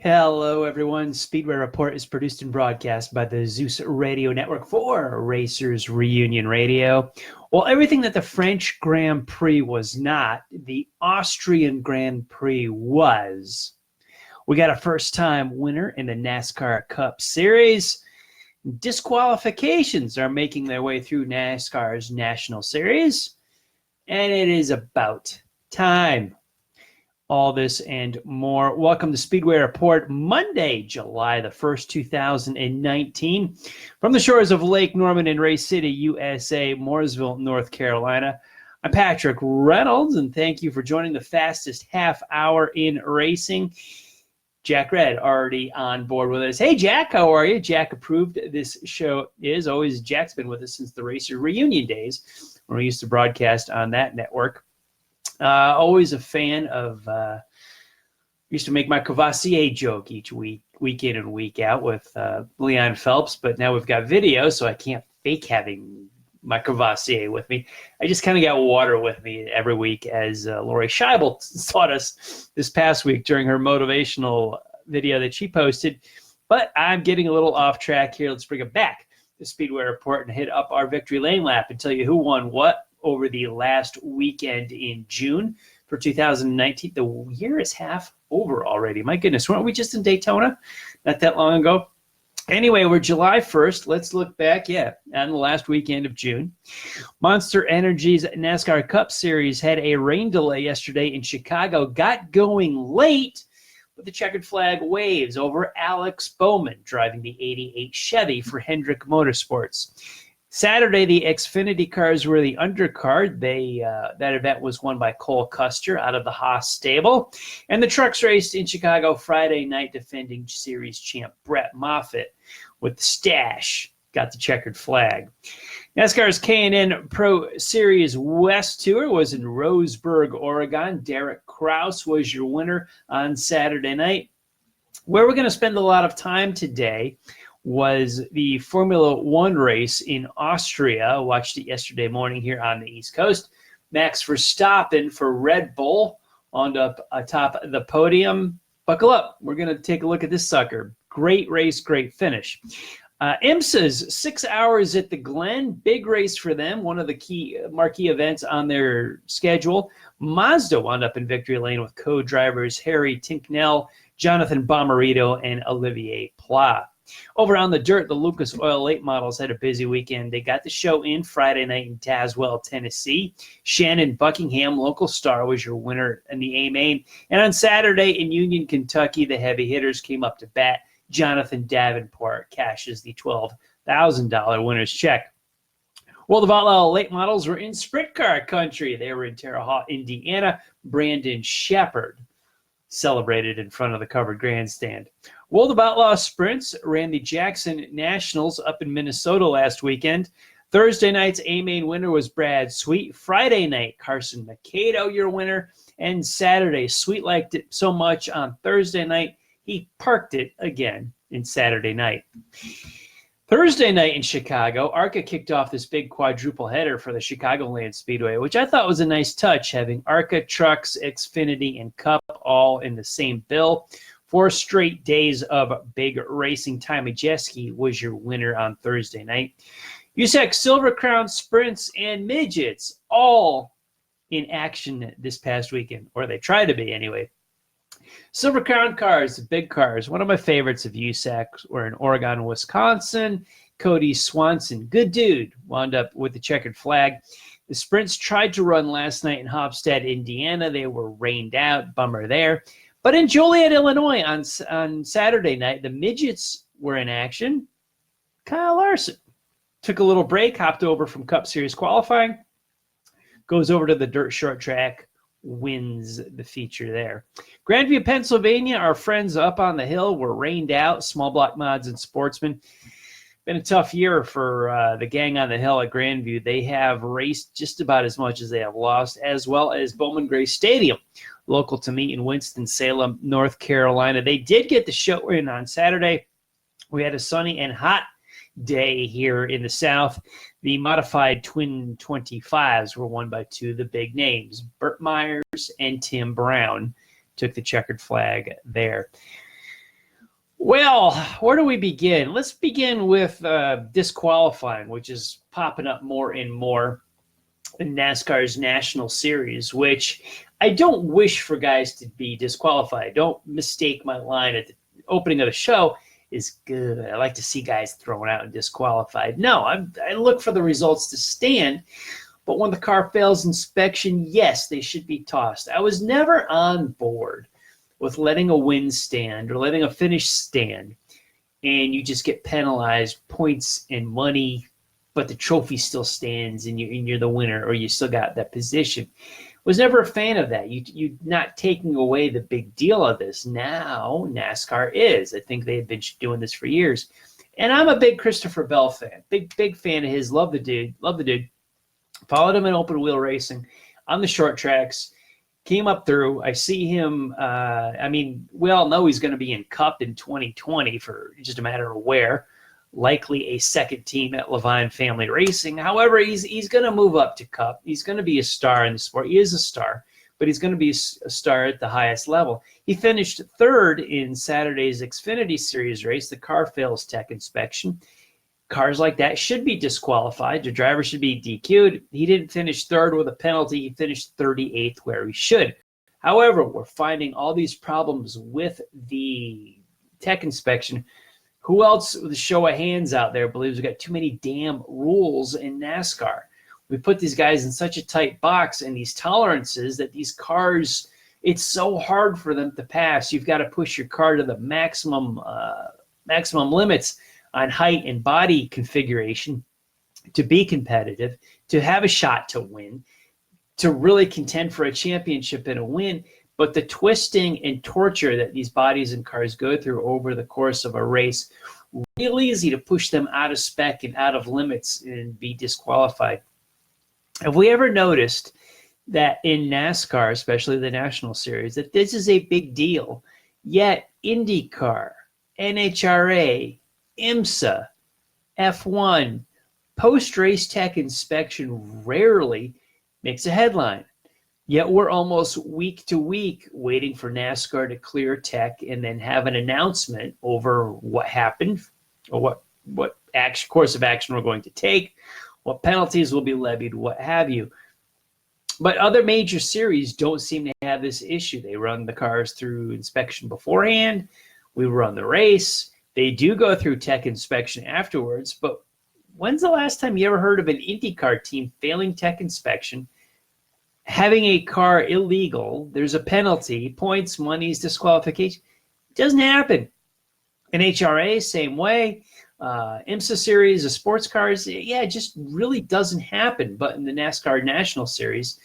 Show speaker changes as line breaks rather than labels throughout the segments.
Hello, everyone. Speedway Report is produced and broadcast by the Zeus Radio Network for Racers Reunion Radio. Well, everything that the French Grand Prix was not, the Austrian Grand Prix was. We got a first-time winner in the NASCAR Cup Series. Disqualifications are making their way through NASCAR's National Series. And it is about time. All this and more. Welcome to Speedway Report, Monday, July the 1st, 2019. From the shores of Lake Norman in Race City, USA, Mooresville, North Carolina. I'm Patrick Reynolds, and thank you for joining the fastest half hour in racing. Jack Red already on board with us. Hey, Jack, how are you? Jack approved this show is always. Jack's been with us since the Racer Reunion days when we used to broadcast on that network. Always a fan of, used to make my Cavassier joke each week in and week out with Leon Phelps, but now we've got video, so I can't fake having my Cavassier with me. I just kind of got water with me every week, as Lori Scheibel taught us this past week during her motivational video that she posted. But I'm getting a little off track here. Let's bring it back to Speedway Report and hit up our victory lane lap and tell you who won what over the last weekend in June for 2019. The year is half over already. My goodness, weren't we just in Daytona not that long ago? Anyway, we're July 1st. Let's look back, on the last weekend of June. Monster Energy's NASCAR Cup Series had a rain delay yesterday in Chicago, got going late, but the checkered flag waves over Alex Bowman, driving the 88 Chevy for Hendrick Motorsports. Saturday, the Xfinity cars were the undercard. That event was won by Cole Custer out of the Haas stable. And the trucks raced in Chicago Friday night, defending series champ Brett Moffitt with the stash. Got the checkered flag. NASCAR's K&N Pro Series West Tour was in Roseburg, Oregon. Derek Kraus was your winner on Saturday night. Where we're going to spend a lot of time today was the Formula One race in Austria. I watched it yesterday morning here on the East Coast. Max Verstappen for Red Bull wound up atop the podium. Buckle up. We're going to take a look at this sucker. Great race, great finish. IMSA's 6 hours at the Glen. Big race for them. One of the key marquee events on their schedule. Mazda wound up in victory lane with co-drivers Harry Tinknell, Jonathan Bomarito, and Olivier Pla. Over on the dirt, the Lucas Oil late models had a busy weekend. They got the show in Friday night in Tazewell, Tennessee. Shannon Buckingham, local star, was your winner in the A-Main. And on Saturday in Union, Kentucky, the heavy hitters came up to bat. Jonathan Davenport cashes the $12,000 winner's check. Well, the Outlaw late models were in sprint car country. They were in Terre Haute, Indiana. Brandon Shepard celebrated in front of the covered grandstand. World of Outlaw Sprints ran the Jackson Nationals up in Minnesota last weekend. Thursday night's A-Main winner was Brad Sweet. Friday night, Carson Macedo, your winner. And Saturday, Sweet liked it so much on Thursday night, he parked it again in Saturday night. Thursday night in Chicago, ARCA kicked off this big quadruple header for the Chicagoland Speedway, which I thought was a nice touch, having ARCA, Trucks, Xfinity, and Cup all in the same bill. 4 straight days of big racing. Ty Majeski was your winner on Thursday night. USAC Silver Crown Sprints and Midgets all in action this past weekend, or they try to be anyway. Silver Crown cars, the big cars, one of my favorites of USAC were in Oregon and Wisconsin. Cody Swanson, good dude, wound up with the checkered flag. The sprints tried to run last night in Hofstad, Indiana. They were rained out. Bummer there. But in Joliet, Illinois, on Saturday night, the midgets were in action. Kyle Larson took a little break, hopped over from Cup Series qualifying, goes over to the dirt short track, wins the feature there. Grandview, Pennsylvania, our friends up on the hill were rained out. Small block mods and sportsmen. Been a tough year for the gang on the hill at Grandview. They have raced just about as much as they have lost, as well as Bowman Gray Stadium, local to me in Winston-Salem, North Carolina. They did get the show in on Saturday. We had a sunny and hot day here in the South. The modified Twin 25s were won by two of the big names. Burt Myers and Tim Brown took the checkered flag there. Well, where do we begin? Let's begin with disqualifying, which is popping up more and more in NASCAR's National Series, which I don't wish for guys to be disqualified. Don't mistake my line at the opening of the show is good. I like to see guys thrown out and disqualified. No, I look for the results to stand, but when the car fails inspection, yes, they should be tossed. I was never on board with letting a win stand or letting a finish stand, and you just get penalized points and money, but the trophy still stands and you're the winner, or you still got that position. Was never a fan of that. You're not taking away the big deal of this. Now NASCAR is. I think they have been doing this for years. And I'm a big Christopher Bell fan. Big fan of his. Love the dude. Followed him in open wheel racing on the short tracks. Came up through. I see him. We all know he's going to be in Cup in 2020 for just a matter of where. Likely a second team at Levine Family Racing. However, he's going to move up to Cup. He's going to be a star in the sport. He is a star, but he's going to be a star at the highest level. He finished third in Saturday's Xfinity Series race. The car fails tech inspection. Cars like that should be disqualified. The driver should be DQ'd. He didn't finish third with a penalty. He finished 38th where he should. However, we're finding all these problems with the tech inspection. Who else with a show of hands out there believes we've got too many damn rules in NASCAR? We put these guys in such a tight box and these tolerances that these cars, it's so hard for them to pass. You've got to push your car to the maximum limits on height and body configuration to be competitive, to have a shot to win, to really contend for a championship and a win. But the twisting and torture that these bodies and cars go through over the course of a race, real easy to push them out of spec and out of limits and be disqualified. Have we ever noticed that in NASCAR, especially the National Series, that this is a big deal, yet IndyCar, NHRA, IMSA, F1, post-race tech inspection rarely makes a headline? Yet we're almost week to week waiting for NASCAR to clear tech and then have an announcement over what happened or what course of action we're going to take, what penalties will be levied, what have you. But other major series don't seem to have this issue. They run the cars through inspection beforehand. We run the race. They do go through tech inspection afterwards. But when's the last time you ever heard of an IndyCar team failing tech inspection, having a car illegal? There's a penalty, points, monies, disqualification. It doesn't happen. NHRA, same way. IMSA series of sports cars, it just really doesn't happen. But in the NASCAR National Series,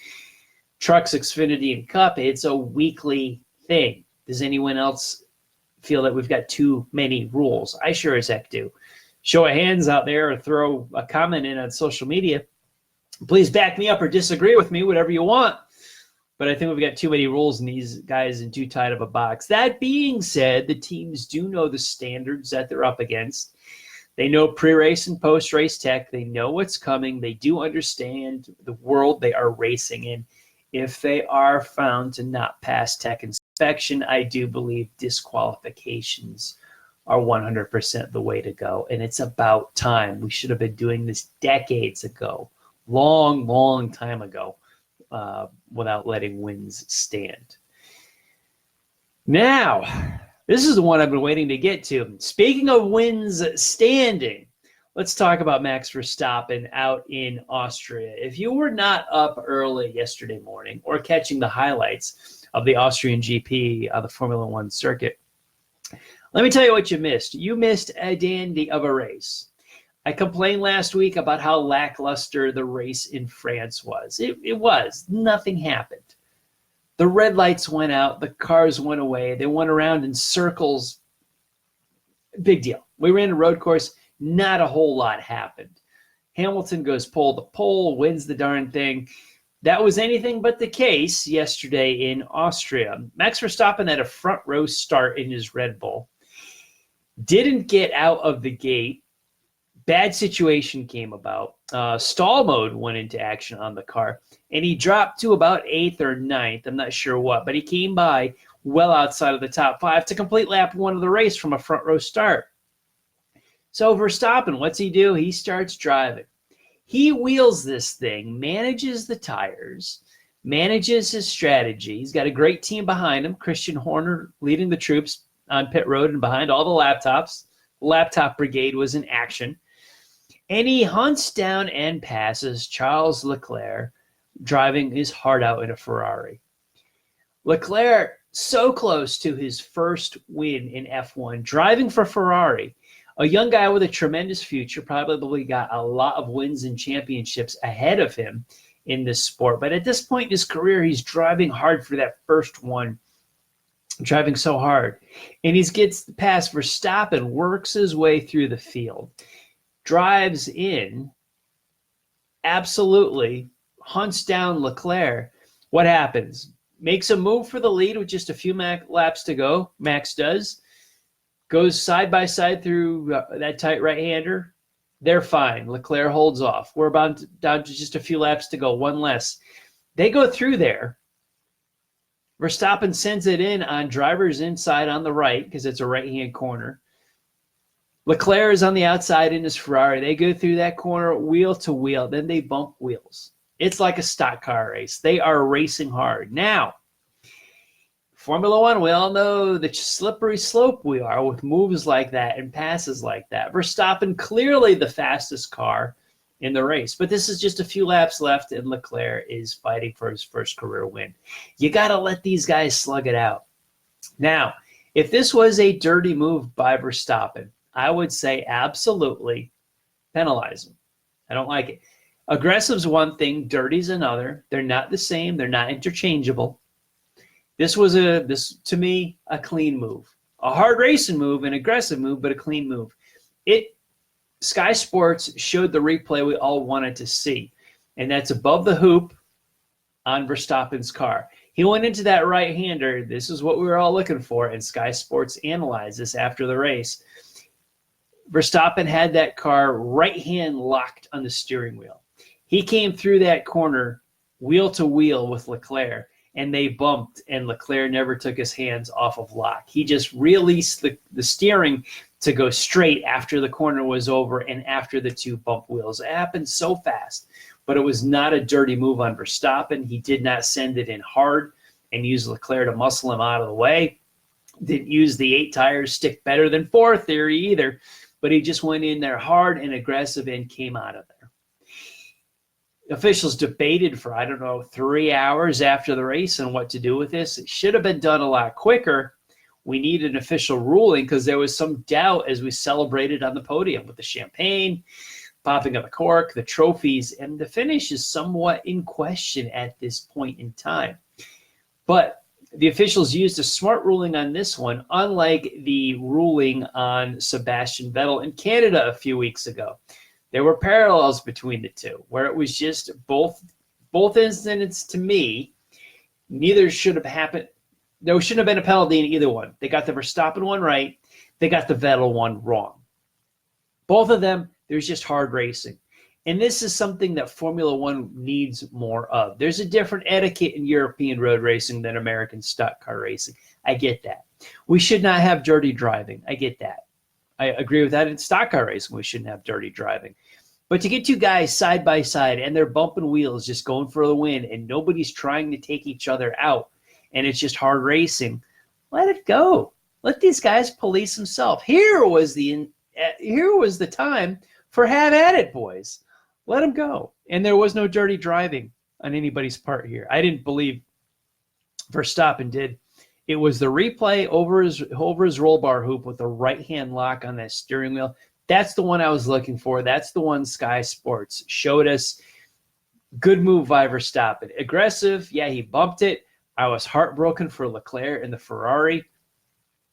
Trucks, Xfinity, and Cup, it's a weekly thing. Does anyone else feel that we've got too many rules? I sure as heck do. Show of hands out there or throw a comment in on social media. Please back me up or disagree with me, whatever you want. But I think we've got too many rules and these guys in too tight of a box. That being said, the teams do know the standards that they're up against. They know pre-race and post-race tech. They know what's coming. They do understand the world they are racing in. If they are found to not pass tech inspection, I do believe disqualifications are 100% the way to go. And it's about time. We should have been doing this decades ago. Long time ago, without letting wins stand. Now, this is the one I've been waiting to get to. Speaking of wins standing, let's talk about Max Verstappen out in Austria. If you were not up early yesterday morning or catching the highlights of the Austrian GP of the Formula One circuit, let me tell you what you missed. You missed a dandy of a race. I complained last week about how lackluster the race in France was. It was. Nothing happened. The red lights went out. The cars went away. They went around in circles. Big deal. We ran a road course. Not a whole lot happened. Hamilton goes pole to pole, wins the darn thing. That was anything but the case yesterday in Austria. Max Verstappen had a front row start in his Red Bull. Didn't get out of the gate. Bad situation came about. Stall mode went into action on the car, and he dropped to about 8th or 9th. I'm not sure what, but he came by well outside of the top 5 to complete lap 1 of the race from a front row start. So Verstappen, what's he do? He starts driving. He wheels this thing, manages the tires, manages his strategy. He's got a great team behind him. Christian Horner leading the troops on pit road and behind all the laptops. The laptop brigade was in action. And he hunts down and passes Charles Leclerc, driving his heart out in a Ferrari. Leclerc, so close to his first win in F1, driving for Ferrari. A young guy with a tremendous future, probably got a lot of wins and championships ahead of him in this sport. But at this point in his career, he's driving hard for that first one, driving so hard. And he gets past Verstappen, works his way through the field, drives in, absolutely hunts down Leclerc. What happens? Makes a move for the lead with just a few laps to go. Max does. Goes side by side through that tight right-hander. They're fine. Leclerc holds off. We're about down to just a few laps to go, one less. They go through there. Verstappen sends it in on driver's inside on the right because it's a right-hand corner. Leclerc is on the outside in his Ferrari. They go through that corner wheel to wheel. Then they bump wheels. It's like a stock car race. They are racing hard. Now, Formula One, we all know the slippery slope we are with moves like that and passes like that. Verstappen, clearly the fastest car in the race. But this is just a few laps left, and Leclerc is fighting for his first career win. You got to let these guys slug it out. Now, if this was a dirty move by Verstappen, I would say absolutely penalize him. I don't like it. Aggressive's one thing, dirty's another. They're not the same. They're not interchangeable. This was, to me, a clean move. A hard racing move, an aggressive move, but a clean move. Sky Sports showed the replay we all wanted to see, and that's above the hoop on Verstappen's car. He went into that right-hander. This is what we were all looking for, and Sky Sports analyzed this after the race. Verstappen had that car right-hand locked on the steering wheel. He came through that corner wheel to wheel with Leclerc, and they bumped, and Leclerc never took his hands off of lock. He just released the steering to go straight after the corner was over and after the two bump wheels. It happened so fast, but it was not a dirty move on Verstappen. He did not send it in hard and use Leclerc to muscle him out of the way. Didn't use the 8 tires stick better than 4 theory either, but he just went in there hard and aggressive and came out of there. Officials debated for, 3 hours after the race on what to do with this. It should have been done a lot quicker. We need an official ruling because there was some doubt as we celebrated on the podium with the champagne, popping of the cork, the trophies, and the finish is somewhat in question at this point in time. But the officials used a smart ruling on this one, unlike the ruling on Sebasstian Vettel in Canada a few weeks ago. There were parallels between the two, where it was just both incidents to me, neither should have happened. There shouldn't have been a penalty in either one. They got the Verstappen one right. They got the Vettel one wrong. Both of them, there's just hard racing. And this is something that Formula One needs more of. There's a different etiquette in European road racing than American stock car racing. I get that. We should not have dirty driving. I get that. I agree with that. In stock car racing, we shouldn't have dirty driving. But to get two guys side by side and they're bumping wheels, just going for the win, and nobody's trying to take each other out, and it's just hard racing, let it go. Let these guys police themselves. Here was the time for have at it, boys. Let them go. And there was no dirty driving on anybody's part here. I didn't believe Verstappen did. It was the replay over his roll bar hoop with the right-hand lock on that steering wheel. That's the one I was looking for. That's the one Sky Sports showed us. Good move by Verstappen. Aggressive. Yeah, he bumped it. I was heartbroken for Leclerc and the Ferrari.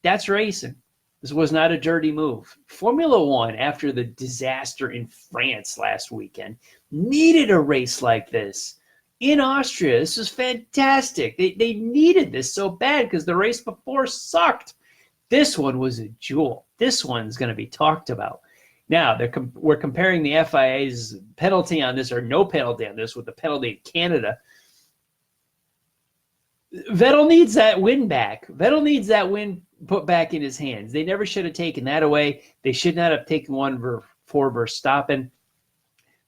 That's racing. This was not a dirty move. Formula One, after the disaster in France last weekend, needed a race like this. In Austria, this was fantastic. They needed this so bad because the race before sucked. This one was a jewel. This one's going to be talked about. Now, we're comparing the FIA's penalty on this or no penalty on this with the penalty in Canada. Vettel needs that win back. Vettel needs that win put back in his hands. They never should have taken that away. They should not have taken one for Verstappen.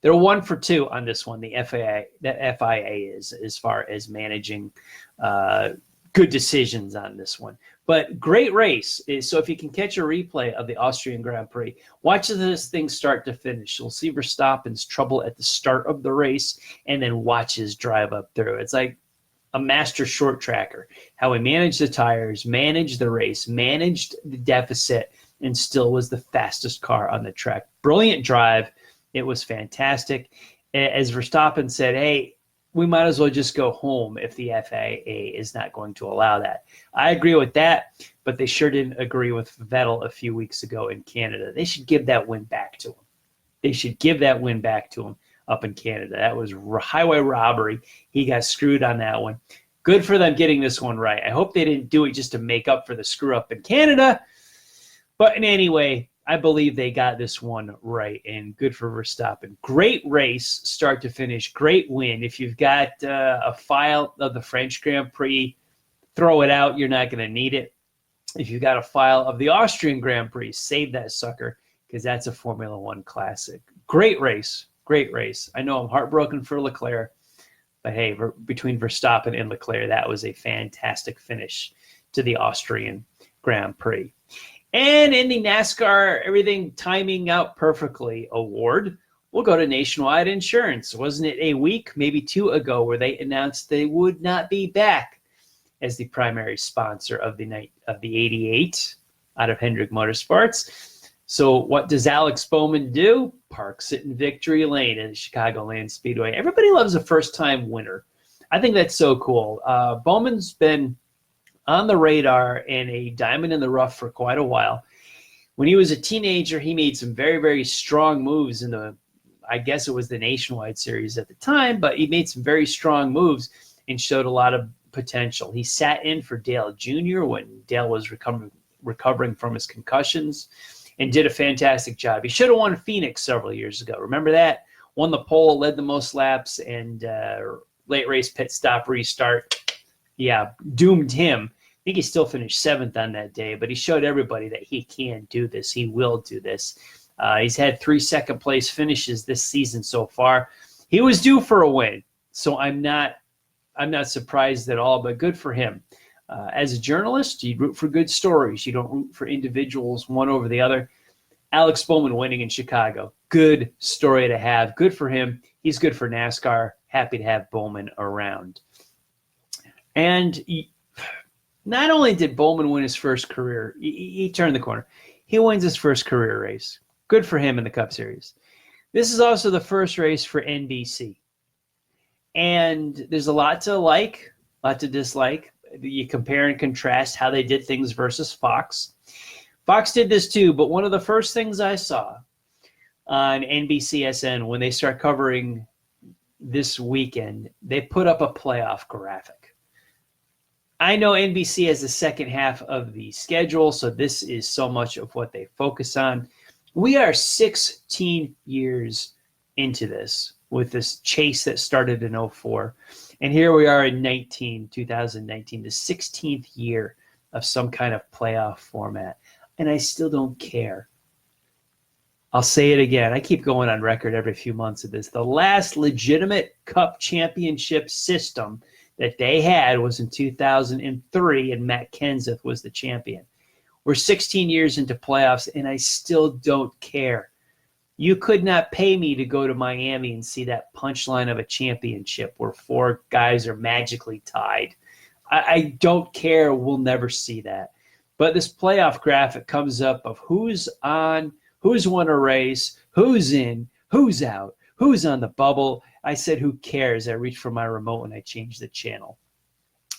They're 1 for 2 on this one. The FIA is, as far as managing good decisions on this one. But great race. So if you can catch a replay of the Austrian Grand Prix, watch this thing start to finish. You'll see Verstappen's trouble at the start of the race and then watch his drive up through. It's like a master short tracker, how he managed the tires, managed the race, managed the deficit, and still was the fastest car on the track. Brilliant drive. It was fantastic. As Verstappen said, hey, we might as well just go home if the FIA is not going to allow that. I agree with that, but they sure didn't agree with Vettel a few weeks ago in Canada. They should give that win back to him. They should give that win back to him up in Canada. That was highway robbery. He got screwed on that one. Good for them getting this one right. I hope they didn't do it just to make up for the screw up in Canada. But in any way, I believe they got this one right, and good for Verstappen. Great race, start to finish. Great win. If you've got a file of the French Grand Prix, throw it out. You're not going to need it. If you've got a file of the Austrian Grand Prix, save that sucker, because that's a Formula One classic. Great race. Great race. I know I'm heartbroken for Leclerc, but hey, between Verstappen and Leclerc, that was a fantastic finish to the Austrian Grand Prix. And in the NASCAR Everything Timing Out Perfectly award, we'll go to Nationwide Insurance. Wasn't it a week, maybe 2 ago, where they announced they would not be back as the primary sponsor of the 88 out of Hendrick Motorsports? So what does Alex Bowman do? Parks it in Victory Lane at Chicagoland Speedway. Everybody loves a first-time winner. I think that's so cool. Bowman's been on the radar and a diamond in the rough for quite a while. When he was a teenager, he made some very, very strong moves in I guess it was the Nationwide Series at the time, but he made some very strong moves and showed a lot of potential. He sat in for Dale Jr. when Dale was recovering from his concussions and did a fantastic job. He should have won Phoenix several years ago. Remember that? Won the pole, led the most laps, and late race pit stop restart. Yeah, doomed him. I think he still finished 7th on that day, but he showed everybody that he can do this. He will do this. He's had 3 second-place finishes this season so far. He was due for a win, so I'm not surprised at all, but good for him. As a journalist, you root for good stories. You don't root for individuals one over the other. Alex Bowman winning in Chicago. Good story to have. Good for him. He's good for NASCAR. Happy to have Bowman around. And not only did Bowman win his first career, he turned the corner. He wins his first career race. Good for him in the Cup Series. This is also the first race for NBC. And there's a lot to like, a lot to dislike. You compare and contrast how they did things versus Fox. Fox did this too, but one of the first things I saw on NBCSN when they start covering this weekend, they put up a playoff graphic. I know NBC has the second half of the schedule, so this is so much of what they focus on. We are 16 years into this with this chase that started in 2004. And here we are in 2019, the 16th year of some kind of playoff format. And I still don't care. I'll say it again. I keep going on record every few months of this. The last legitimate Cup championship system that they had was in 2003, and Matt Kenseth was the champion. We're 16 years into playoffs, and I still don't care. You could not pay me to go to Miami and see that punchline of a championship where 4 guys are magically tied. I don't care. We'll never see that. But this playoff graphic comes up of who's on, who's won a race, who's in, who's out, who's on the bubble. I said, who cares? I reached for my remote and I changed the channel.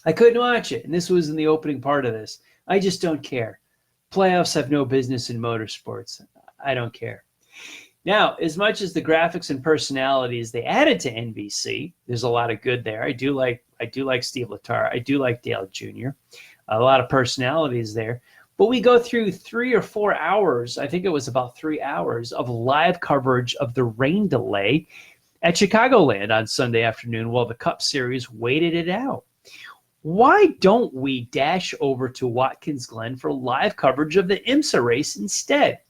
I couldn't watch it, and this was in the opening part of this. I just don't care. Playoffs have no business in motorsports. I don't care. Now, as much as the graphics and personalities they added to NBC, there's a lot of good there. I do like Steve Letarte. I do like Dale Jr. A lot of personalities there. But we go through 3 or 4 hours, I think it was about 3 hours, of live coverage of the rain delay at Chicagoland on Sunday afternoon while the Cup Series waited it out. why don't we dash over to Watkins Glen for live coverage of the IMSA race instead?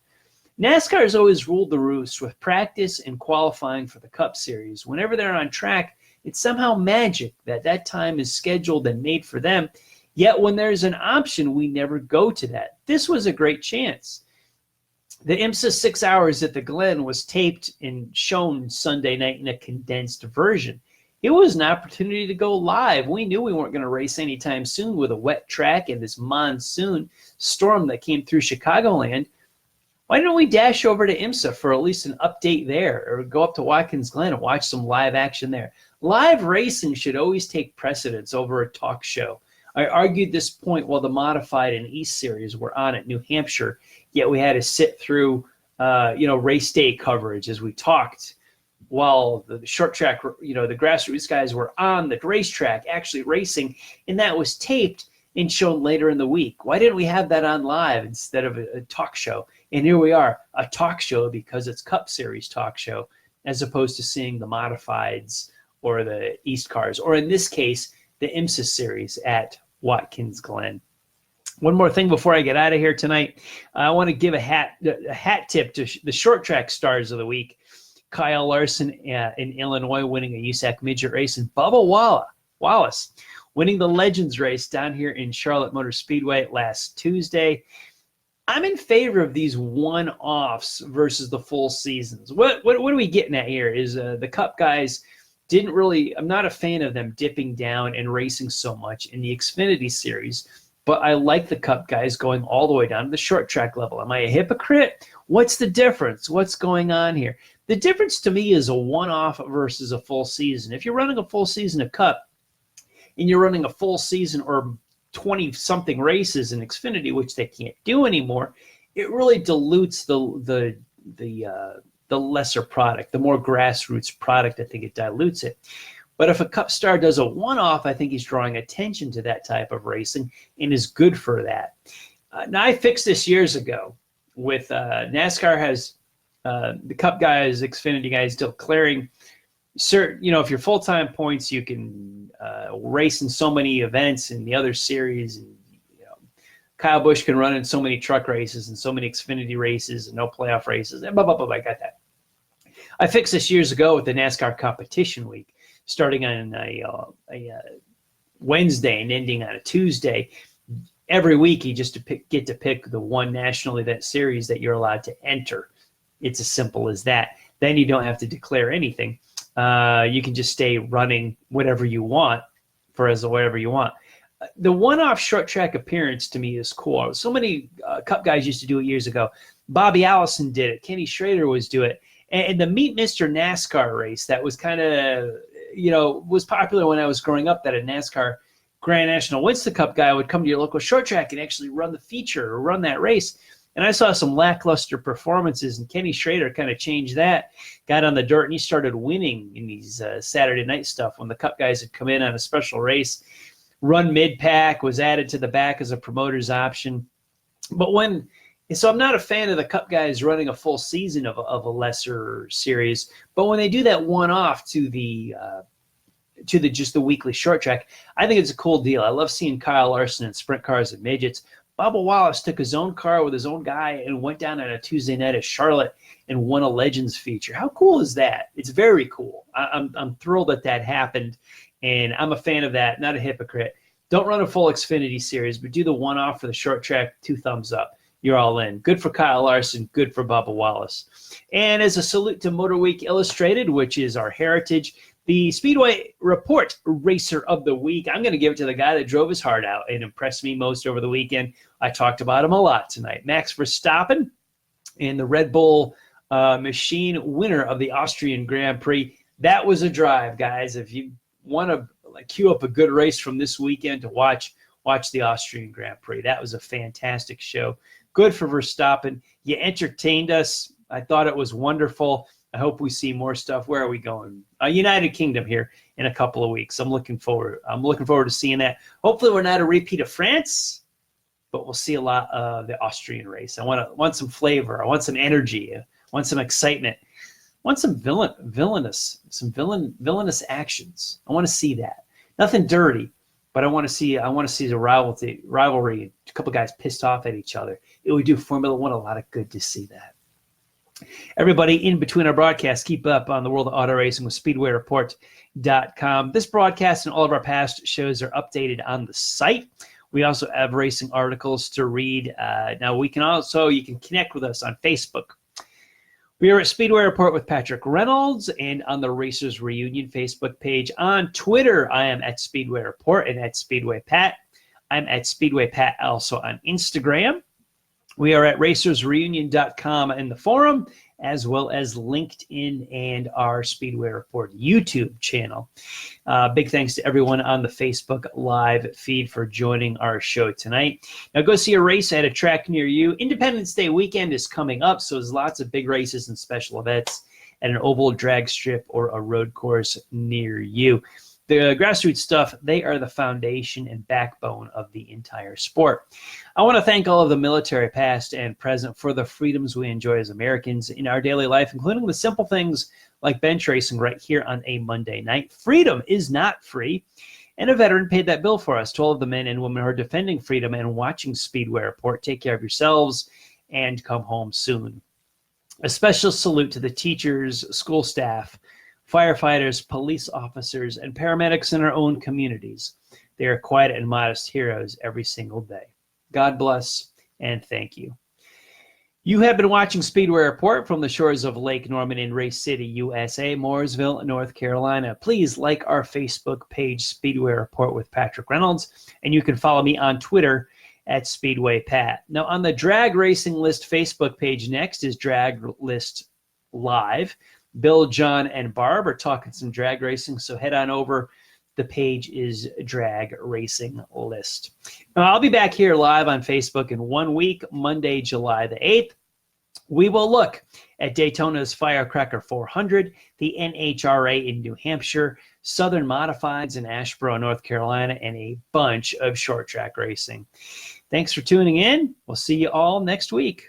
NASCAR has always ruled the roost with practice and qualifying for the Cup Series. Whenever they're on track, it's somehow magic that time is scheduled and made for them. Yet when there's an option, we never go to that. This was a great chance. The IMSA 6 hours at the Glen was taped and shown Sunday night in a condensed version. It was an opportunity to go live. We knew we weren't going to race anytime soon with a wet track and this monsoon storm that came through Chicagoland. Why don't we dash over to IMSA for at least an update there, or go up to Watkins Glen and watch some live action there? Live racing should always take precedence over a talk show. I argued this point while the Modified and East Series were on at New Hampshire, yet we had to sit through race day coverage as we talked while the short track, the grassroots guys were on the racetrack actually racing, and that was taped and shown later in the week. Why didn't we have that on live instead of a talk show? And here we are, a talk show because it's Cup Series talk show, as opposed to seeing the Modifieds or the East cars, or in this case, the IMSA Series at Watkins Glen. One more thing before I get out of here tonight. I want to give a hat tip to the short track stars of the week. Kyle Larson in Illinois winning a USAC midget race, and Bubba Wallace winning the Legends race down here in Charlotte Motor Speedway last Tuesday. I'm in favor of these one-offs versus the full seasons. What are we getting at here is the Cup guys didn't really, I'm not a fan of them dipping down and racing so much in the Xfinity Series, but I like the Cup guys going all the way down to the short track level. Am I a hypocrite? What's the difference? What's going on here? The difference to me is a one-off versus a full season. If you're running a full season of Cup and you're running a full season or 20-something races in Xfinity, which they can't do anymore, it really dilutes the lesser product, the more grassroots product. I think it dilutes it. But if a Cup star does a one-off, I think he's drawing attention to that type of racing and is good for that. Now, I fixed this years ago with NASCAR has the Cup guys, Xfinity guys declaring certain, if you're full-time points, you can race in so many events in the other series. And, Kyle Busch can run in so many truck races and so many Xfinity races and no playoff races. And blah, blah, blah, I got that. I fixed this years ago with the NASCAR Competition Week, starting on a Wednesday and ending on a Tuesday. Every week, you just get to pick the one national event series that you're allowed to enter. It's as simple as that. Then you don't have to declare anything. You can just stay running whatever you want for whatever you want. The one-off short track appearance to me is cool. So many Cup guys used to do it years ago. Bobby Allison did it. Kenny Schrader was do it. And the Meet Mr. NASCAR race that was kind of, was popular when I was growing up, that a NASCAR Grand National Winston Cup guy would come to your local short track and actually run the feature or run that race. And I saw some lackluster performances, and Kenny Schrader kind of changed that, got on the dirt, and he started winning in these Saturday night stuff when the Cup guys had come in on a special race. Run mid-pack was added to the back as a promoter's option. So I'm not a fan of the Cup guys running a full season of a lesser series, but when they do that one-off to just the weekly short track, I think it's a cool deal. I love seeing Kyle Larson in sprint cars and midgets. Bubba Wallace took his own car with his own guy and went down on a Tuesday night at Charlotte and won a Legends feature. How cool is that? It's very cool. I'm thrilled that happened, and I'm a fan of that, not a hypocrite. Don't run a full Xfinity series, but do the one-off for the short track, 2 thumbs up. You're all in. Good for Kyle Larson, good for Bubba Wallace. And as a salute to Motor Week Illustrated, which is our heritage, the Speedway Report Racer of the Week, I'm going to give it to the guy that drove his heart out and impressed me most over the weekend. I talked about him a lot tonight. Max Verstappen in the Red Bull machine, winner of the Austrian Grand Prix. That was a drive, guys. If you want to queue up a good race from this weekend to watch the Austrian Grand Prix. That was a fantastic show. Good for Verstappen. You entertained us. I thought it was wonderful. I hope we see more stuff. Where are we going? United Kingdom here in a couple of weeks. I'm looking forward to seeing that. Hopefully we're not a repeat of France, but we'll see a lot of the Austrian race. I want some flavor. I want some energy. I want some excitement. I want some villainous actions. I want to see that. Nothing dirty, but I want to see the rivalry, a couple guys pissed off at each other. It would do Formula One a lot of good to see that. Everybody in between our broadcasts, keep up on the world of auto racing with SpeedwayReport.com. This broadcast and all of our past shows are updated on the site. We also have racing articles to read. Now, you can connect with us on Facebook. We are at Speedway Report with Patrick Reynolds and on the Racers Reunion Facebook page. On Twitter, I am at Speedway Report and at Speedway Pat. I'm at Speedway Pat also on Instagram. We are at racersreunion.com in the forum, as well as LinkedIn and our Speedway Report YouTube channel. Big thanks to everyone on the Facebook Live feed for joining our show tonight. Now go see a race at a track near you. Independence Day weekend is coming up, so there's lots of big races and special events at an oval drag strip or a road course near you. The grassroots stuff, they are the foundation and backbone of the entire sport. I want to thank all of the military past and present for the freedoms we enjoy as Americans in our daily life, including the simple things like bench racing right here on a Monday night. Freedom is not free, and a veteran paid that bill for us. To all of the men and women who are defending freedom and watching Speedway Report, take care of yourselves and come home soon. A special salute to the teachers, school staff, firefighters, police officers, and paramedics in our own communities. They are quiet and modest heroes every single day. God bless and thank you. You have been watching Speedway Report from the shores of Lake Norman in Race City, USA, Mooresville, North Carolina. Please like our Facebook page, Speedway Report with Patrick Reynolds, and you can follow me on Twitter at Speedway Pat. Now, on the Drag Racing List Facebook page next is Drag List Live. Bill, John, and Barb are talking some drag racing, so head on over. The page is Drag Racing List. Now, I'll be back here live on Facebook in 1 week, Monday, July the 8th. We will look at Daytona's Firecracker 400, the NHRA in New Hampshire, Southern Modifieds in Asheboro, North Carolina, and a bunch of short track racing. Thanks for tuning in. We'll see you all next week.